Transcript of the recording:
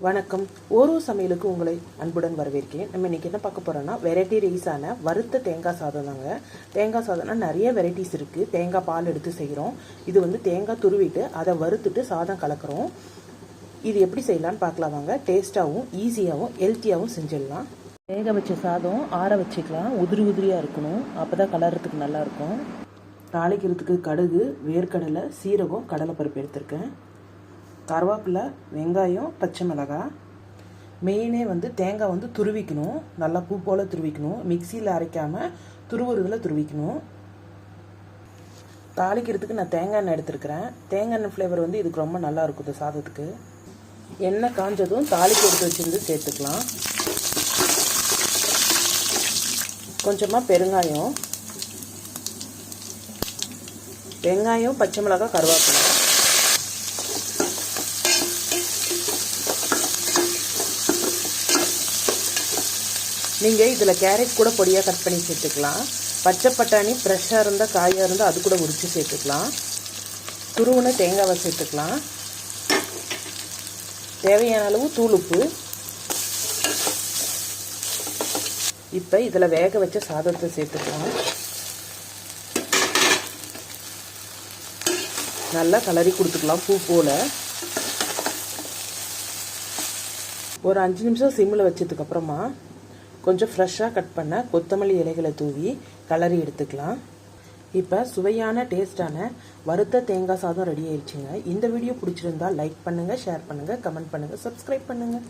வணக்கம். ஓரோ சமையலுக்கு உங்களை அன்புடன் வரவேற்கிறேன். நம்ம இன்றைக்கி என்ன பார்க்க போகிறோன்னா வெரைட்டி ரைஸான வறுத்த தேங்காய் சாதம் தாங்க. தேங்காய் சாதம்னா நிறைய வெரைட்டிஸ் இருக்குது. தேங்காய் பால் எடுத்து செய்கிறோம். இது வந்து தேங்காய் துருவிட்டு அதை வறுத்துட்டு சாதம் கலக்கிறோம். இது எப்படி செய்யலான்னு பார்க்கலாம் வாங்க. டேஸ்ட்டாகவும் ஈஸியாகவும் ஹெல்த்தியாகவும் செஞ்சிடலாம். வேக வச்ச சாதம் ஆற வச்சுக்கலாம். உதிரி உதிரியாக இருக்கணும், அப்போ தான் கலர்றதுக்கு நல்லாயிருக்கும். தாளிக்கிறதுக்கு கடுகு, வேர்க்கடலை, சீரகம், கடலைப்பருப்பு எடுத்திருக்கேன். கருவேப்பிலை, வெங்காயம், பச்சை மிளகாய். மெயினே வந்து தேங்காய் வந்து துருவிக்கணும். நல்லா பூ போல் துருவிக்கணும். மிக்சியில் அரைக்காமல் துருவுறதில் துருவிக்கணும். தாளிக்கிறதுக்கு நான் தேங்காய் எண்ணெய் எடுத்துருக்கிறேன். தேங்காய் எண்ணெய் ஃப்ளேவர் வந்து இதுக்கு ரொம்ப நல்லா இருக்குது சாதத்துக்கு. எண்ணெய் காஞ்சதும் தாளிக்கு எடுத்து வச்சுருந்து சேர்த்துக்கலாம். கொஞ்சமாக பெருங்காயம், வெங்காயம், பச்சை மிளகாய், கருவேப்பிலை. நீங்கள் இதில் கேரட் கூட பொடியாக கட் பண்ணி சேர்த்துக்கலாம். பச்சை பட்டாணி ஃப்ரெஷ்ஷாக இருந்தால், காயாக இருந்தால் அது கூட உரித்து சேர்த்துக்கலாம். துருவின தேங்காவை சேர்த்துக்கலாம். தேவையான அளவு தூளுப்பு. இப்போ இதில் வேக வச்ச சாதத்தை சேர்த்துக்கலாம். நல்லா கலரி கொடுத்துக்கலாம் பூ போல். ஒரு 5 நிமிஷம் சிம்மில் வச்சதுக்கப்புறமா கொஞ்சம் ஃப்ரெஷ்ஷாக கட் பண்ண கொத்தமல்லி இலைகளை தூவி கலரி எடுத்துக்கலாம். இப்போ சுவையான டேஸ்டான வறுத்த தேங்காய் சாதம் ரெடி ஆயிடுச்சுங்க. இந்த வீடியோ பிடிச்சிருந்தா லைக் பண்ணுங்கள், ஷேர் பண்ணுங்கள், கமெண்ட் பண்ணுங்கள், சப்ஸ்கிரைப் பண்ணுங்கள்.